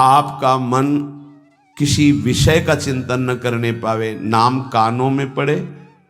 आपका मन किसी विषय का चिंतन न करने पावे, नाम कानों में पड़े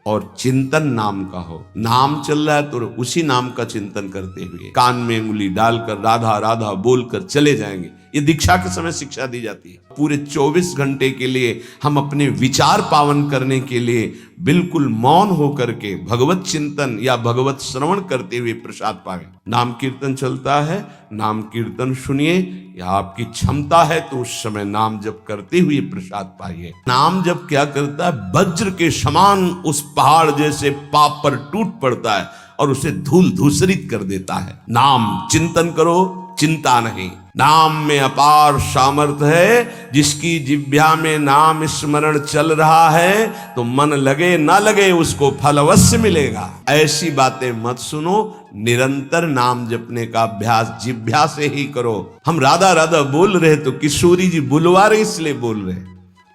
और चिंतन नाम का हो। नाम चल रहा है तो उसी नाम का चिंतन करते हुए कान में उंगली डालकर राधा राधा बोलकर चले जाएंगे। ये दीक्षा के समय शिक्षा दी जाती है। पूरे 24 घंटे के लिए हम अपने विचार पावन करने के लिए बिल्कुल मौन होकर के भगवत चिंतन या भगवत श्रवण करते हुए प्रसाद पावे। नाम कीर्तन चलता है, नाम कीर्तन सुनिए, या आपकी क्षमता है तो उस समय नाम जप करते हुए प्रसाद पाइए। नाम जप क्या करता है, वज्र के समान उस पहाड़ जैसे पाप पर टूट पड़ता है और उसे धूल धूसरित कर देता है। नाम चिंतन करो, चिंता नहीं। नाम में अपार सामर्थ्य है। जिसकी जिह्वा में नाम स्मरण चल रहा है तो मन लगे ना लगे उसको फल अवश्य मिलेगा। ऐसी बातें मत सुनो, निरंतर नाम जपने का अभ्यास जिह्वा से ही करो। हम राधा राधा बोल रहे तो किशोरी जी बुलवा रहे इसलिए बोल रहे,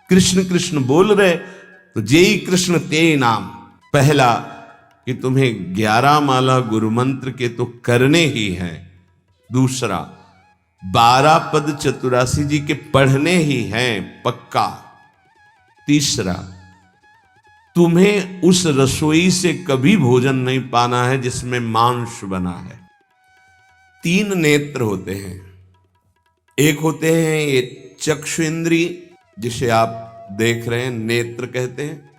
कृष्ण कृष्ण बोल रहे तो जेई कृष्ण ते नाम। पहला कि तुम्हें 11 माला गुरु मंत्र के तो करने ही हैं। दूसरा 12 पद चतुरासी जी के पढ़ने ही हैं पक्का। तीसरा तुम्हें उस रसोई से कभी भोजन नहीं पाना है जिसमें मांस बना है। 3 नेत्र होते हैं। एक होते हैं ये चक्षु इंद्रिय जिसे आप देख रहे हैं, नेत्र कहते हैं।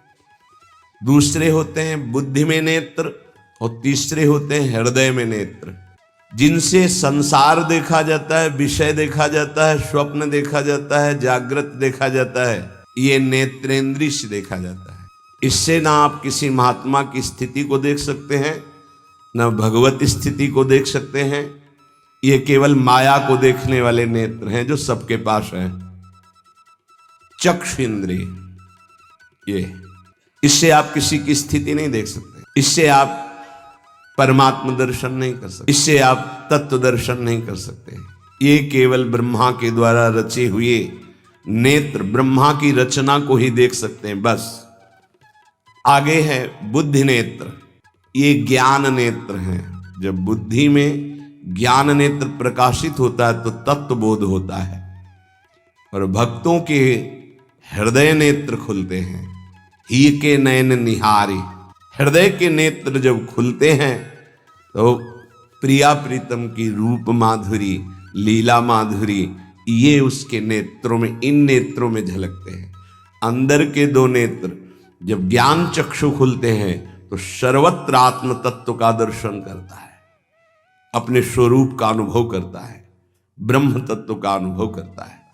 दूसरे होते हैं बुद्धि में नेत्र और तीसरे होते हैं हृदय में नेत्र, जिनसे संसार देखा जाता है, विषय देखा जाता है, स्वप्न देखा जाता है, जागृत देखा जाता है। ये नेत्रेंद्रिय से देखा जाता है। इससे ना आप किसी महात्मा की स्थिति को देख सकते हैं, ना भगवत स्थिति को देख सकते हैं। ये केवल माया को देखने वाले नेत्र हैं जो सबके पास हैं। चक्षु इंद्रिय, ये इससे आप किसी की स्थिति नहीं देख सकते, इससे आप परमात्मा दर्शन नहीं कर सकते, इससे आप तत्व दर्शन नहीं कर सकते। ये केवल ब्रह्मा के द्वारा रचे हुए नेत्र, ब्रह्मा की रचना को ही देख सकते हैं बस। आगे है बुद्धि नेत्र, ये ज्ञान नेत्र हैं। जब बुद्धि में ज्ञान नेत्र प्रकाशित होता है तो तत्व बोध होता है और भक्तों के हृदय नेत्र खुलते हैं। ही के नयन निहारी, हृदय के नेत्र जब खुलते हैं तो प्रिया प्रीतम की रूप माधुरी, लीला माधुरी, ये उसके नेत्रों में, इन नेत्रों में झलकते हैं। अंदर के 2 नेत्र जब ज्ञान चक्षु खुलते हैं तो सर्वत्र आत्म तत्व का दर्शन करता है, अपने स्वरूप का अनुभव करता है, ब्रह्म तत्व का अनुभव करता है।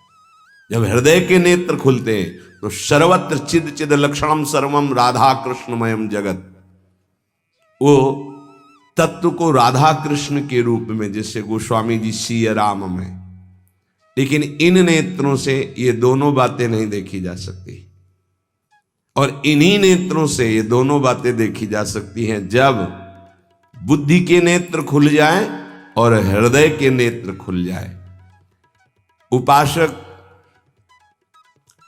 जब हृदय के नेत्र खुलते हैं तो सर्वत्र चिद चिद लक्षणम सर्वम राधा कृष्णमयम जगत, वो तत्व को राधा कृष्ण के रूप में, जैसे गोस्वामी जी सिया राम में। लेकिन इन नेत्रों से ये दोनों बातें नहीं देखी जा सकती, और इन्हीं नेत्रों से ये दोनों बातें देखी जा सकती हैं जब बुद्धि के नेत्र खुल जाए और हृदय के नेत्र खुल जाए। उपासक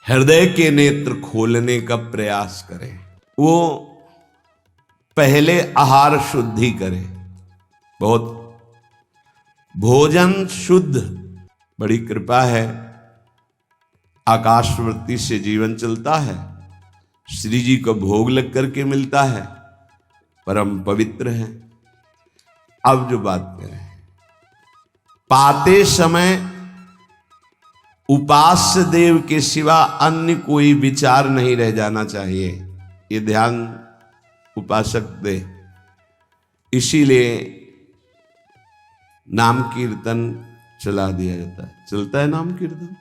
हृदय के नेत्र खोलने का प्रयास करें। वो पहले आहार शुद्धि करे, बहुत भोजन शुद्ध। बड़ी कृपा है, आकाशवृत्ति से जीवन चलता है, श्री जी को भोग लग करके मिलता है, परम पवित्र है। अब जो बात करें, पाते समय उपास्य देव के सिवा अन्य कोई विचार नहीं रह जाना चाहिए। ये ध्यान उपासक दे। इसीलिए नाम कीर्तन चला दिया जाता है। चलता है नाम कीर्तन,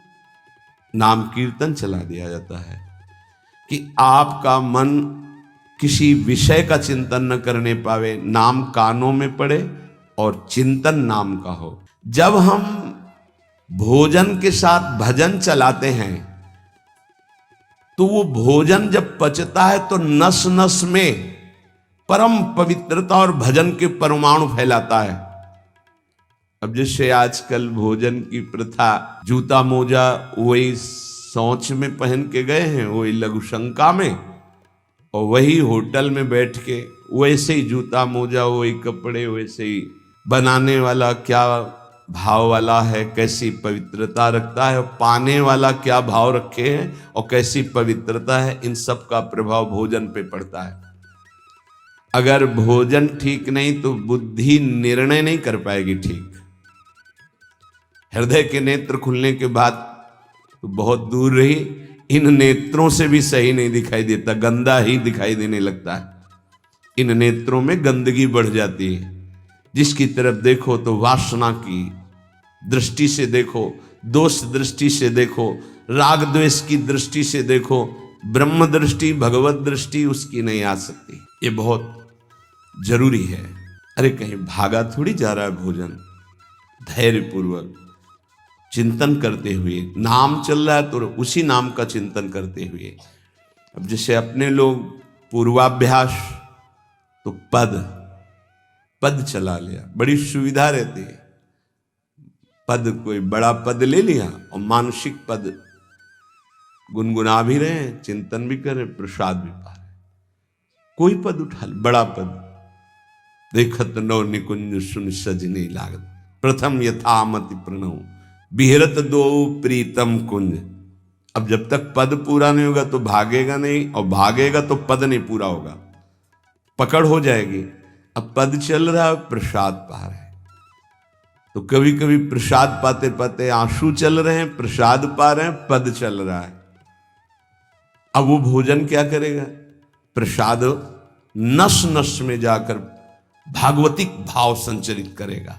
नाम कीर्तन चला दिया जाता है कि आपका मन किसी विषय का चिंतन न करने पावे, नाम कानों में पड़े और चिंतन नाम का हो। जब हम भोजन के साथ भजन चलाते हैं तो वो भोजन जब पचता है तो नस नस में परम पवित्रता और भजन के परमाणु फैलाता है। अब जैसे आजकल भोजन की प्रथा, जूता मोजा वही शौच में पहन के गए हैं, वही लघुशंका में, और वही होटल में बैठ के वैसे ही जूता मोजा, वही कपड़े, वैसे ही बनाने वाला क्या भाव वाला है, कैसी पवित्रता रखता है, और पाने वाला क्या भाव रखे हैं और कैसी पवित्रता है, इन सब का प्रभाव भोजन पे पड़ता है। अगर भोजन ठीक नहीं तो बुद्धि निर्णय नहीं कर पाएगी ठीक। हृदय के नेत्र खुलने के बाद तो बहुत दूर रही, इन नेत्रों से भी सही नहीं दिखाई देता, गंदा ही दिखाई देने लगता है। इन नेत्रों में गंदगी बढ़ जाती है। जिसकी तरफ देखो तो वासना की दृष्टि से देखो, दोष दृष्टि से देखो, राग द्वेष की दृष्टि से देखो, ब्रह्म दृष्टि भगवत दृष्टि उसकी नहीं आ सकती। ये बहुत जरूरी है। अरे कहीं भागा थोड़ी जा रहा है भोजन, धैर्य पूर्वक चिंतन करते हुए, नाम चल रहा है तो उसी नाम का चिंतन करते हुए। अब जैसे अपने लोग पूर्वाभ्यास तो पद चला लिया, बड़ी सुविधा रहती है। पद कोई बड़ा पद ले लिया और मानसिक पद गुनगुना भी रहे हैं, चिंतन भी कर रहे, प्रसाद भी पा रहे। कोई पद उठा ले, बड़ा पद, देखत नौ निकुंज सुन सजनी लागत, प्रथम यथामति प्रणव बिहरत दो प्रीतम कुंज। अब जब तक पद पूरा नहीं होगा तो भागेगा नहीं, और भागेगा तो पद नहीं पूरा होगा, पकड़ हो जाएगी। अब पद चल रहा है, प्रसाद पा रहे हैं, तो कभी कभी प्रसाद पाते पाते आंसू चल रहे हैं, प्रसाद पा रहे हैं, पद चल रहा है। अब वो भोजन क्या करेगा? प्रसाद नस नस में जाकर भागवतिक भाव संचरित करेगा।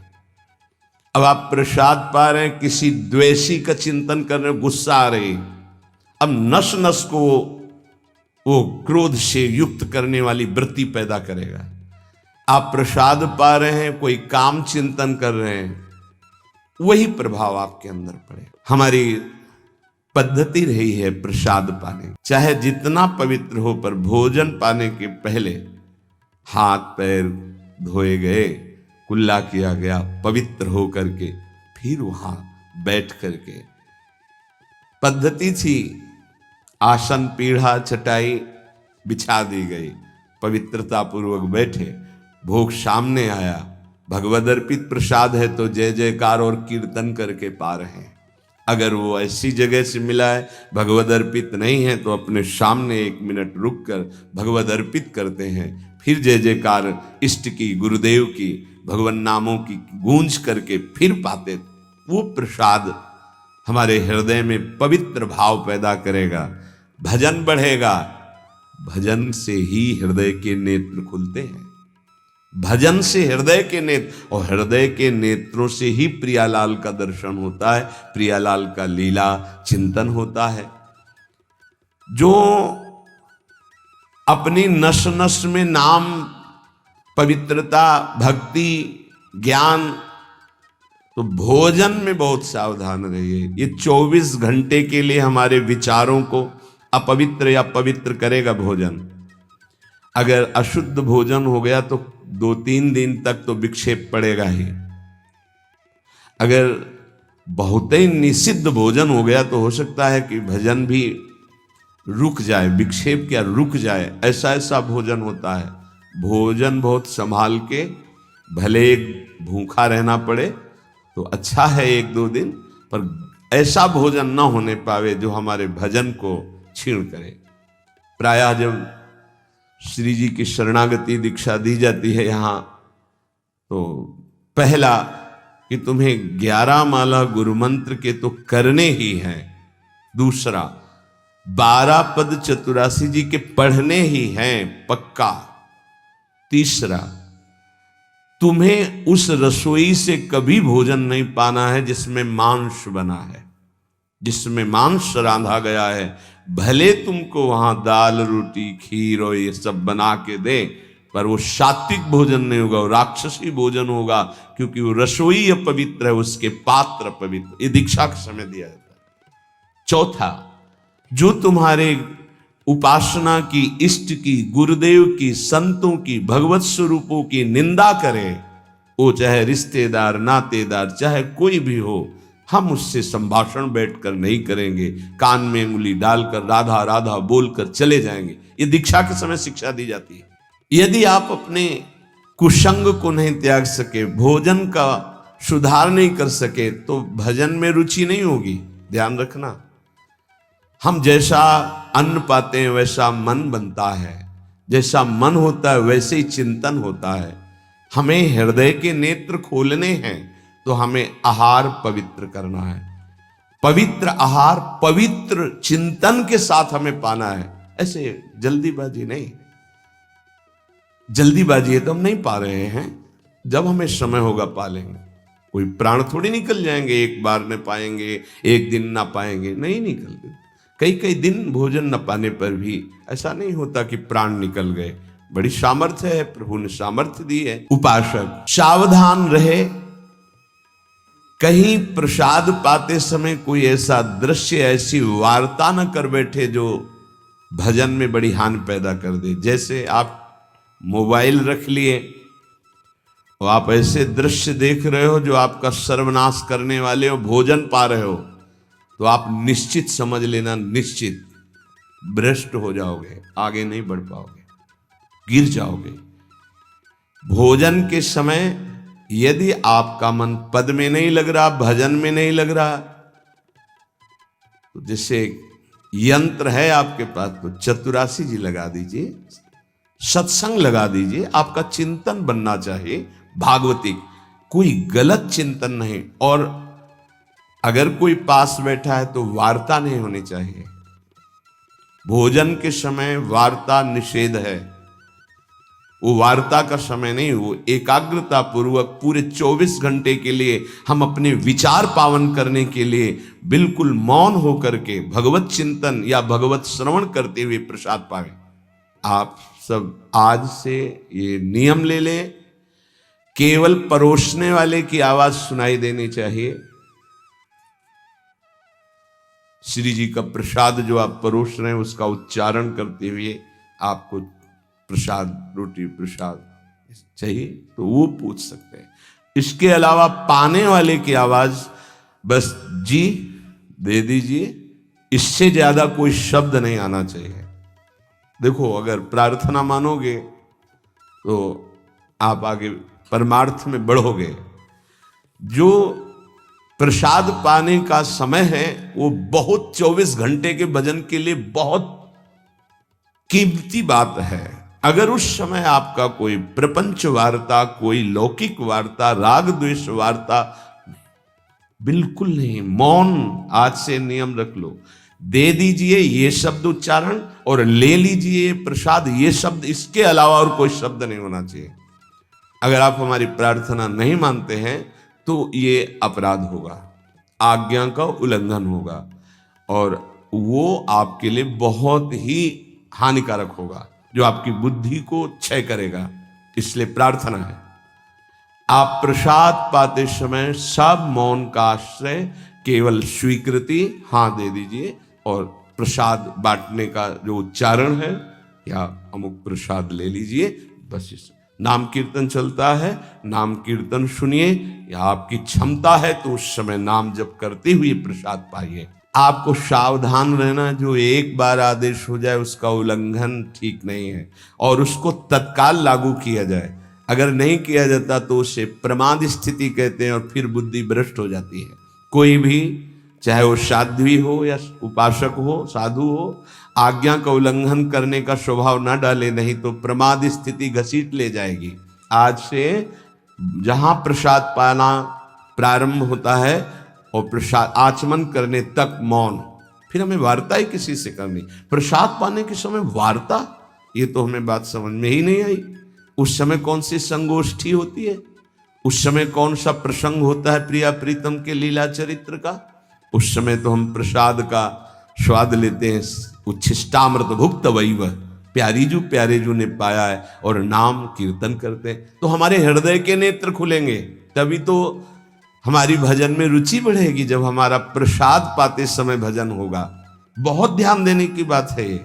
अब आप प्रसाद पा रहे हैं, किसी द्वेषी का चिंतन कर रहे हैं, गुस्सा आ रही, अब नस नस को वो क्रोध से युक्त करने वाली वृत्ति पैदा करेगा। आप प्रसाद पा रहे हैं, कोई काम चिंतन कर रहे हैं, वही प्रभाव आपके अंदर पड़े। हमारी पद्धति रही है प्रसाद पाने, चाहे जितना पवित्र हो, पर भोजन पाने के पहले हाथ पैर धोए गए, कुल्ला किया गया, पवित्र हो करके फिर वहां बैठ करके। पद्धति थी, आसन पीढ़ा चटाई बिछा दी गई, पवित्रता पूर्वक बैठे, भोग सामने आया, भगवद अर्पित प्रसाद है तो जय जयकार और कीर्तन करके पा रहे हैं। अगर वो ऐसी जगह से मिला है, भगवद अर्पित नहीं है, तो अपने सामने 1 मिनट रुक कर भगवद अर्पित करते हैं, फिर जय जयकार इष्ट की, गुरुदेव की, भगवान नामों की गूंज करके फिर पाते। वो प्रसाद हमारे हृदय में पवित्र भाव पैदा करेगा, भजन बढ़ेगा। भजन से ही हृदय के नेत्र खुलते हैं, भजन से हृदय के नेत्र, और हृदय के नेत्रों से ही प्रियालाल का दर्शन होता है, प्रियालाल का लीला चिंतन होता है। जो अपनी नस नस में नाम, पवित्रता, भक्ति, ज्ञान, तो भोजन में बहुत सावधान रहिए। ये 24 घंटे के लिए हमारे विचारों को अपवित्र या पवित्र करेगा भोजन। अगर अशुद्ध भोजन हो गया तो 2-3 दिन तक तो विक्षेप पड़ेगा ही। अगर बहुत ही निषिद्ध भोजन हो गया तो हो सकता है कि भजन भी रुक जाए, विक्षेप क्या रुक जाए, ऐसा ऐसा भोजन होता है। भोजन बहुत संभाल के, भले भूखा रहना पड़े तो अच्छा है 1-2 दिन, पर ऐसा भोजन न होने पावे जो हमारे भजन को छीण करे। प्रायः जब श्री जी की शरणागति दीक्षा दी जाती है यहाँ, तो पहला कि तुम्हें 11 माला गुरु मंत्र के तो करने ही हैं, दूसरा 12 पद चतुरासी जी के पढ़ने ही हैं पक्का, तीसरा तुम्हें उस रसोई से कभी भोजन नहीं पाना है जिसमें मांस बना है, जिसमें मांस रांधा गया है। भले तुमको वहां दाल रोटी खीर और ये सब बना के दे, पर वो सात्विक भोजन नहीं होगा, वो राक्षसी भोजन होगा, क्योंकि वो रसोई अपवित्र है, उसके पात्र पवित्र। ये दीक्षा के समय दिया जाता है। चौथा, जो तुम्हारे उपासना की, इष्ट की, गुरुदेव की, संतों की, भगवत स्वरूपों की निंदा करे, वो चाहे रिश्तेदार, नातेदार, चाहे कोई भी हो, हम उससे संभाषण बैठकर नहीं करेंगे, कान में उंगली डालकर राधा राधा बोलकर चले जाएंगे। ये दीक्षा के समय शिक्षा दी जाती है। यदि आप अपने कुसंग को नहीं त्याग सके, भोजन का सुधार नहीं कर सके तो भजन में रुचि नहीं होगी। ध्यान रखना, हम जैसा अन्न पाते हैं वैसा मन बनता है, जैसा मन होता है वैसे ही चिंतन होता है। हमें हृदय के नेत्र खोलने हैं तो हमें आहार पवित्र करना है। पवित्र आहार पवित्र चिंतन के साथ हमें पाना है, ऐसे जल्दीबाजी नहीं। जल्दीबाजी है तो हम नहीं पा रहे हैं, जब हमें समय होगा पा लेंगे। कोई प्राण थोड़ी निकल जाएंगे, एक बार में पाएंगे, एक दिन ना पाएंगे, नहीं निकलते। कई कई दिन भोजन न पाने पर भी ऐसा नहीं होता कि प्राण निकल गए। बड़ी सामर्थ्य है, प्रभु ने सामर्थ्य दी है। उपासक सावधान रहे, कहीं प्रसाद पाते समय कोई ऐसा दृश्य, ऐसी वार्ता न कर बैठे जो भजन में बड़ी हानि पैदा कर दे। जैसे आप मोबाइल रख लिए और आप ऐसे दृश्य देख रहे हो जो आपका सर्वनाश करने वाले हो, भोजन पा रहे हो, तो आप निश्चित समझ लेना, निश्चित भ्रष्ट हो जाओगे, आगे नहीं बढ़ पाओगे, गिर जाओगे। भोजन के समय यदि आपका मन पद में नहीं लग रहा, भजन में नहीं लग रहा, तो जैसे यंत्र है आपके पास तो चतुरासी जी लगा दीजिए, सत्संग लगा दीजिए। आपका चिंतन बनना चाहिए भागवतिक, कोई गलत चिंतन नहीं। और अगर कोई पास बैठा है तो वार्ता नहीं होनी चाहिए। भोजन के समय वार्ता निषेध है, वो वार्ता का समय नहीं। वो एकाग्रता पूर्वक पूरे 24 घंटे के लिए हम अपने विचार पावन करने के लिए बिल्कुल मौन होकर के भगवत चिंतन या भगवत श्रवण करते हुए प्रसाद पावे। आप सब आज से ये नियम ले लें, केवल परोसने वाले की आवाज सुनाई देनी चाहिए। श्री जी का प्रसाद जो आप परोस रहे हैं उसका उच्चारण करते हुए आपको प्रसाद, रोटी प्रसाद चाहिए तो वो पूछ सकते हैं। इसके अलावा पाने वाले की आवाज बस जी दे दीजिए, इससे ज्यादा कोई शब्द नहीं आना चाहिए। देखो, अगर प्रार्थना मानोगे तो आप आगे परमार्थ में बढ़ोगे। जो प्रसाद पाने का समय है वो बहुत 24 घंटे के भजन के लिए बहुत कीमती बात है। अगर उस समय आपका कोई प्रपंच वार्ता, कोई लौकिक वार्ता, राग द्वेष वार्ता, बिल्कुल नहीं, मौन आज से नियम रख लो। दे दीजिए ये शब्द उच्चारण और ले लीजिए प्रसाद ये शब्द, इसके अलावा और कोई शब्द नहीं होना चाहिए। अगर आप हमारी प्रार्थना नहीं मानते हैं तो ये अपराध होगा, आज्ञा का उल्लंघन होगा और वो आपके लिए बहुत ही हानिकारक होगा, जो आपकी बुद्धि को क्षय करेगा। इसलिए प्रार्थना है, आप प्रसाद पाते समय सब मौन का आश्रय, केवल स्वीकृति हां दे दीजिए और प्रसाद बांटने का जो उच्चारण है या अमुक प्रसाद ले लीजिए। बस इस नाम कीर्तन चलता है, नाम कीर्तन सुनिए, या आपकी क्षमता है तो उस समय नाम जप करते हुए प्रसाद पाइए। आपको सावधान रहना, जो एक बार आदेश हो जाए उसका उल्लंघन ठीक नहीं है और उसको तत्काल लागू किया जाए। अगर नहीं किया जाता तो उसे प्रमाद स्थिति कहते हैं और फिर बुद्धि भ्रष्ट हो जाती है। कोई भी, चाहे वो साध्वी हो या उपासक हो, साधु हो, आज्ञा का उल्लंघन करने का स्वभाव ना डाले, नहीं तो प्रमाद स्थिति घसीट ले जाएगी। आज से जहां प्रसाद पाना प्रारंभ होता है और प्रसाद आचमन करने तक मौन, फिर हमें वार्ता ही किसी से करनी। प्रसाद पाने के समय वार्ता, ये तो हमें बात समझ में ही नहीं आई। उस समय कौन सी संगोष्ठी होती है, उस समय कौन सा प्रसंग होता है प्रिया प्रीतम के लीला चरित्र का। उस समय तो हम प्रसाद का स्वाद लेते हैं, उच्छिष्टामृत भुक्त वैव, प्यारी जो ने पाया है, और नाम कीर्तन करते हैं। तो हमारे हृदय के नेत्र खुलेंगे, तभी तो हमारी भजन में रुचि बढ़ेगी। जब हमारा प्रसाद पाते समय भजन होगा, बहुत ध्यान देने की बात है ये।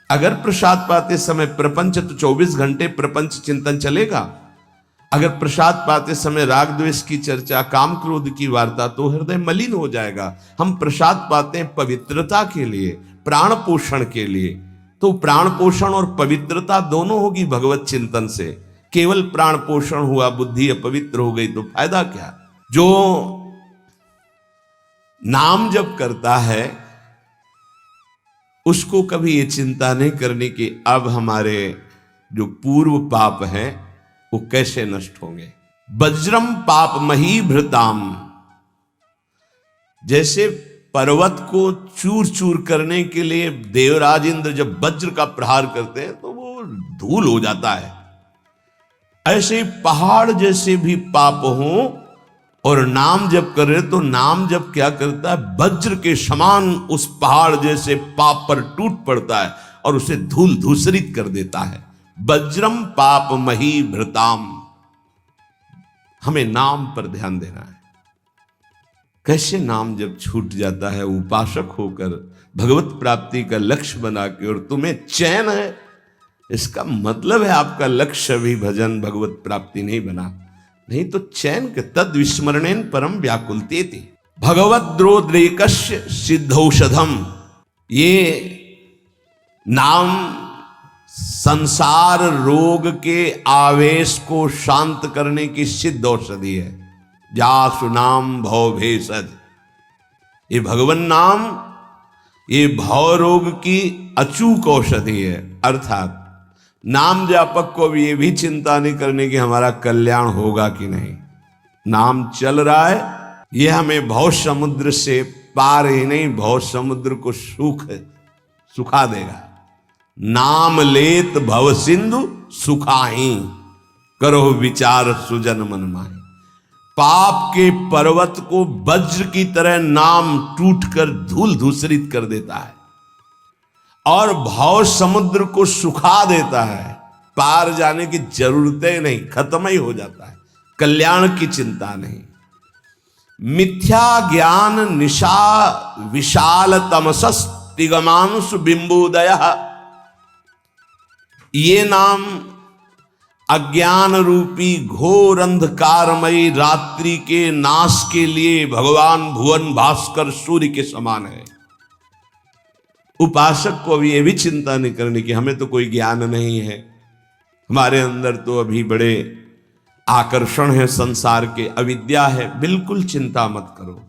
अगर प्रसाद पाते समय प्रपंच, तो 24 घंटे प्रपंच चिंतन चलेगा। अगर प्रसाद पाते समय राग द्वेष की चर्चा, काम क्रोध की वार्ता, तो हृदय मलिन हो जाएगा। हम प्रसाद पाते हैं पवित्रता के लिए, प्राण पोषण के लिए, तो प्राण पोषण और पवित्रता दोनों होगी भगवत चिंतन से। केवल प्राण पोषण हुआ, बुद्धि अपवित्र हो गई तो फायदा क्या। जो नाम जप करता है उसको कभी ये चिंता नहीं करनी कि अब हमारे जो पूर्व पाप हैं वो कैसे नष्ट होंगे। वज्रम पाप मही भृताम, जैसे पर्वत को चूर चूर करने के लिए देवराज इंद्र जब वज्र का प्रहार करते हैं तो वो धूल हो जाता है, ऐसे पहाड़ जैसे भी पाप हों और नाम जप कर रहे तो नाम जप क्या करता है, वज्र के समान उस पहाड़ जैसे पाप पर टूट पड़ता है और उसे धूल धूसरित कर देता है। वज्रम पाप मही भृताम, हमें नाम पर ध्यान देना है। कैसे नाम जब छूट जाता है उपासक होकर भगवत प्राप्ति का लक्ष्य बना के, और तुम्हें चैन है, इसका मतलब है आपका लक्ष्य भी भजन भगवत प्राप्ति नहीं बना, नहीं तो चैन के तद विस्मरणेन परम व्याकुलते थे। भगवत द्रोद्रेकस्य सिद्धौषधम, ये नाम संसार रोग के आवेश को शांत करने की सिद्ध औषधि है। जासु नाम भव भेषज, ये भगवान नाम ये भव रोग की अचूक औषधि है। अर्थात नाम जापक को भी ये भी चिंता नहीं करने की हमारा कल्याण होगा कि नहीं, नाम चल रहा है, ये हमें भव समुद्र से पार ही नहीं भव समुद्र को सुखा देगा। नाम लेत भव सिंधु सुखाही, करो विचार सुजन मन माही। पाप के पर्वत को वज्र की तरह नाम टूटकर धूल धूसरित कर देता है और भव समुद्र को सुखा देता है, पार जाने की जरूरतें नहीं, खत्म ही हो जाता है, कल्याण की चिंता नहीं। मिथ्या ज्ञान निशा विशाल तमसस तिगमांश बिंबोदय, ये नाम अज्ञान रूपी घोर अंधकारमयी रात्रि के नाश के लिए भगवान भुवन भास्कर सूर्य के समान है। उपासक को अभी ये भी चिंता नहीं करनी कि हमें तो कोई ज्ञान नहीं है, हमारे अंदर तो अभी बड़े आकर्षण है संसार के, अविद्या है। बिल्कुल चिंता मत करो,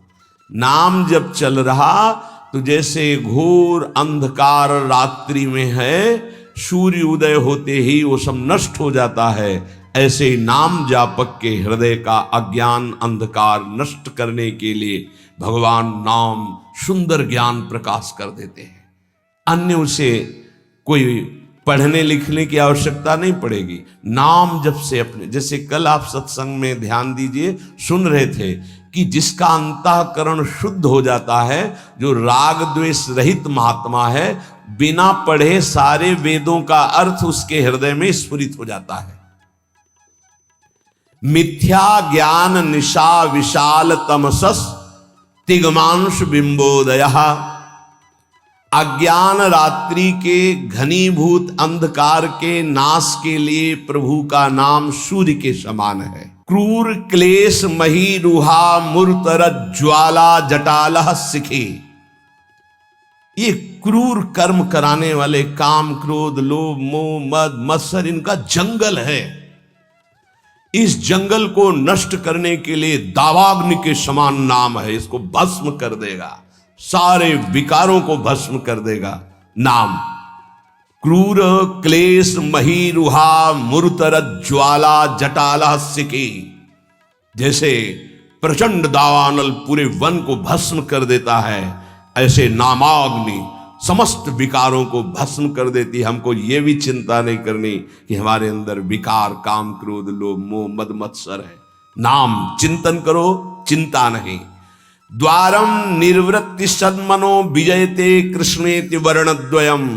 नाम जब चल रहा तो जैसे घोर अंधकार रात्रि में है, सूर्य उदय होते ही वो सब नष्ट हो जाता है, ऐसे नाम जापक के हृदय का अज्ञान अंधकार नष्ट करने के लिए भगवान नाम सुंदर ज्ञान प्रकाश कर देते हैं। अन्य उसे कोई पढ़ने लिखने की आवश्यकता नहीं पड़ेगी, नाम जब से अपने, जैसे कल आप सत्संग में ध्यान दीजिए सुन रहे थे कि जिसका अंतःकरण शुद्ध हो जाता है, जो राग द्वेष रहित महात्मा है, बिना पढ़े सारे वेदों का अर्थ उसके हृदय में स्फुरित हो जाता है। मिथ्या ज्ञान निशा विशाल तमसस तिगमांश बिंबोदय, अज्ञान रात्रि के घनीभूत अंधकार के नाश के लिए प्रभु का नाम सूर्य के समान है। क्रूर क्लेश मही रुहा मूर्तर ज्वाला जटालह सिखी, ये क्रूर कर्म कराने वाले काम क्रोध लोभ मोह मद मत्सर इनका जंगल है। इस जंगल को नष्ट करने के लिए दावाग्नि के समान नाम है, इसको भस्म कर देगा, सारे विकारों को भस्म कर देगा नाम। क्रूर क्लेश मही रुहा मूर्तर ज्वाला जटाला सिकी, जैसे प्रचंड दावानल पूरे वन को भस्म कर देता है, ऐसे नामाग्नि समस्त विकारों को भस्म कर देती। हमको ये भी चिंता नहीं करनी कि हमारे अंदर विकार काम क्रोध लोभ मोह मद मत्सर है। नाम चिंतन करो, चिंता नहीं। द्वारम निर्वृत्ति सन्मनो विजयते कृष्णेति वर्णद्वयम,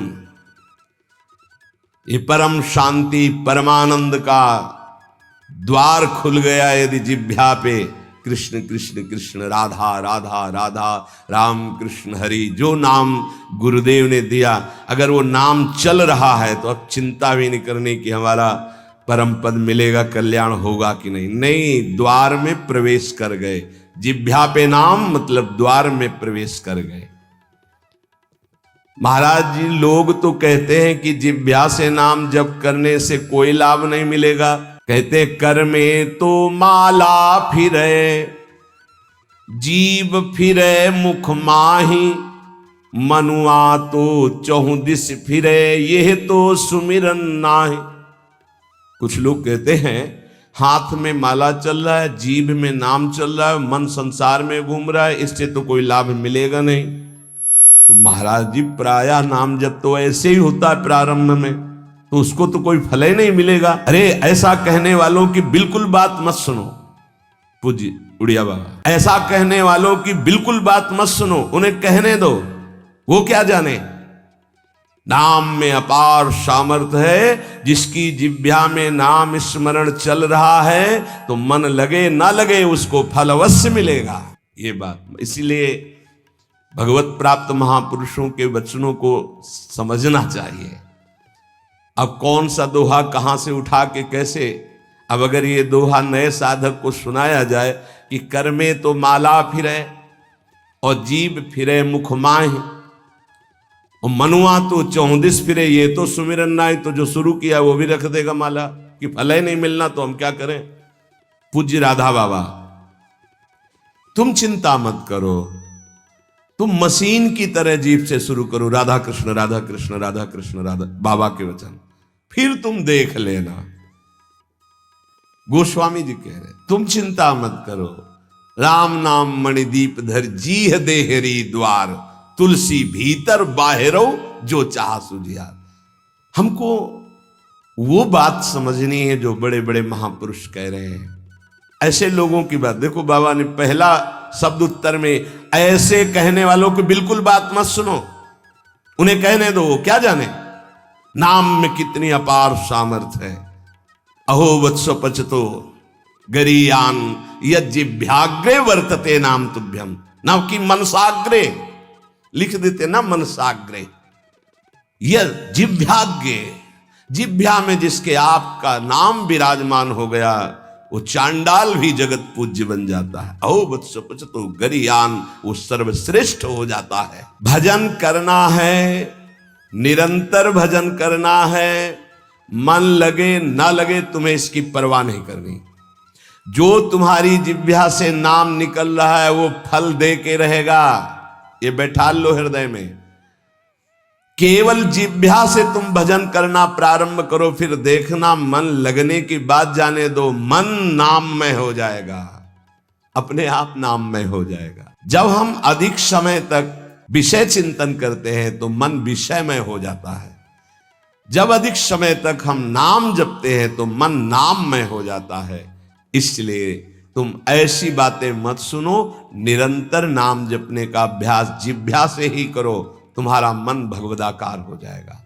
ये परम शांति परमानंद का द्वार खुल गया यदि जिह्वा पे कृष्ण कृष्ण कृष्ण राधा राधा राधा राम कृष्ण हरि, जो नाम गुरुदेव ने दिया, अगर वो नाम चल रहा है तो अब चिंता भी नहीं करनी कि हमारा परम पद मिलेगा, कल्याण होगा कि नहीं। नहीं, द्वार में प्रवेश कर गए, जिह्वा पे नाम मतलब द्वार में प्रवेश कर गए। महाराज जी लोग तो कहते हैं कि जिह्वा से नाम जप करने से कोई लाभ नहीं मिलेगा, कहते कर में तो माला फिरे जीव फिरे मुख माही, मनुआ तो चहुं दिस फिरे, यह तो सुमिरन नाहि। कुछ लोग कहते हैं हाथ में माला चल रहा है, जीभ में नाम चल रहा है, मन संसार में घूम रहा है, इससे तो कोई लाभ मिलेगा नहीं। तो महाराज जी प्रायः नाम जब तो ऐसे ही होता है प्रारंभ में, तो उसको तो कोई फल ही नहीं मिलेगा। अरे ऐसा कहने वालों की बिल्कुल बात मत सुनो। पूज्य उड़िया बाबा, ऐसा कहने वालों की बिल्कुल बात मत सुनो, उन्हें कहने दो, वो क्या जाने। नाम में अपार सामर्थ्य है, जिसकी जिह्वा में नाम स्मरण चल रहा है तो मन लगे ना लगे उसको फल अवश्य मिलेगा। ये बात इसीलिए भगवत प्राप्त महापुरुषों के वचनों को समझना चाहिए। अब कौन सा दोहा कहां से उठा के कैसे, अब अगर ये दोहा नए साधक को सुनाया जाए कि कर में तो माला फिरे और जीभ फिरे मुख माहि, और मनुआ तो चौदिस फिरे, ये तो सुमिरन नाहि, तो जो शुरू किया वो भी रख देगा माला कि फल ही नहीं मिलना तो हम क्या करें। पूज्य राधा बाबा, तुम चिंता मत करो, तुम मशीन की तरह जीभ से शुरू करो राधा कृष्ण राधा कृष्ण राधा कृष्ण राधा, बाबा के वचन, फिर तुम देख लेना। गोस्वामी जी कह रहे तुम चिंता मत करो, राम नाम मणिदीप धर जीह देहरी द्वार, तुलसी भीतर बाहरो जो चाह सुझियार। हमको वो बात समझनी है जो बड़े बड़े महापुरुष कह रहे हैं। ऐसे लोगों की बात देखो, बाबा ने पहला शब्द उत्तर में ऐसे कहने वालों की बिल्कुल बात मत सुनो, उन्हें कहने दो, क्या जाने नाम में कितनी अपार सामर्थ्य है। अहो वत्सो पचतो गरीयान यज्जिभ्याग्रे वर्तते नाम तुभ्यम, नाम की मनसाग्रे लिख देते ना, मनसाग्रे, यह जिभ्याग्रे, जिभ्या में जिसके आपका नाम विराजमान हो गया वो चांडाल भी जगत पूज्य बन जाता है। अहो वत्सो पचतो गरीयान, वो सर्वश्रेष्ठ हो जाता है। भजन करना है, निरंतर भजन करना है, मन लगे ना लगे तुम्हें इसकी परवाह नहीं करनी। जो तुम्हारी जिह्वा से नाम निकल रहा है वो फल दे के रहेगा, ये बैठा लो हृदय में। केवल जिह्वा से तुम भजन करना प्रारंभ करो, फिर देखना मन लगने की बात जाने दो, मन नाममय हो जाएगा, अपने आप नाममय हो जाएगा। जब हम अधिक समय तक विषय चिंतन करते हैं तो मन विषयमय हो जाता है। जब अधिक समय तक हम नाम जपते हैं तो मन नाममय हो जाता है। इसलिए तुम ऐसी बातें मत सुनो, निरंतर नाम जपने का अभ्यास जिह्वा से ही करो, तुम्हारा मन भगवदाकार हो जाएगा।